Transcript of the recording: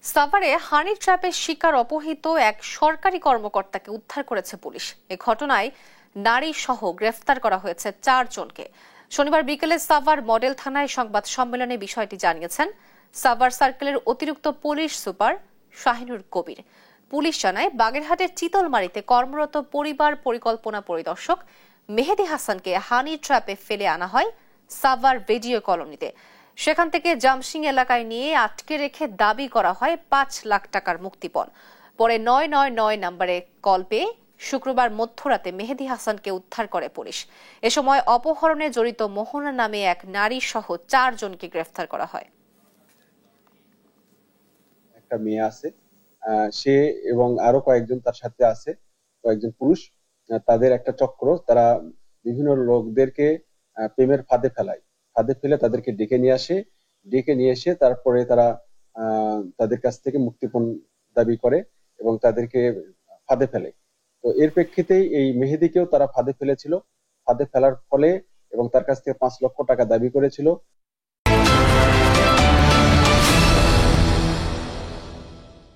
সাভারে হানি ট্র্যাপের শিকার অপহৃত এক সরকারি কর্মকর্তাকে উদ্ধার করেছে পুলিশ। এ ঘটনায় নারী সহ গ্রেফতার করা হয়েছে 4 জনকে। শনিবার বিকেলে সাভার মডেল থানায় সংবাদ সম্মেলনে বিষয়টি জানিয়েছেন সাভার সার্কেলের অতিরিক্ত পুলিশ সুপার শাহিনুর কবির। পুলিশ জানায়, বাগেরহাটের চিতলমারীতে কর্মরত পরিবার পরিকল্পনা পরিদর্শক মেহেদী হাসানকে হানি ট্র্যাপে ফেলে আনা হয় সাভার ভিডিও কলোনিতে। সেখান থেকে জামসিং এলাকায় নিয়ে আটকে রেখে দাবি করা হয় 5 লাখ টাকার মুক্তিপণ। পরে 999 নম্বরে কল পেয়ে শুক্রবার মধ্যরাতে মেহেদী হাসানকে উদ্ধার করে পুলিশ। এ সময় অপহরণে জড়িত মোহনা নামে এক নারী সহ 4 জনকে গ্রেফতার করা হয়। একটা মেয়ে আছে, সে এবং আরো কয়েকজন তার সাথে আছে, কয়েকজন পুরুষ। তাদের একটা চক্র, তারা বিভিন্ন লোকদেরকে প্রেমের ফাঁদে ফেলায়। ফাঁদে ফেলে তাদেরকে ডেকে নিয়ে এসে তারপরে তারা তাদের কাছ থেকে মুক্তিপণ দাবি করে এবং তাদেরকে ফাঁদে ফেলে। তো এর প্রেক্ষিতেই এই মেহেদীকেও তারা ফাঁদে ফেলেছিল। ফাঁদে ফেলার ফলে এবং তার কাছ থেকে 5 লক্ষ টাকা দাবি করেছিল।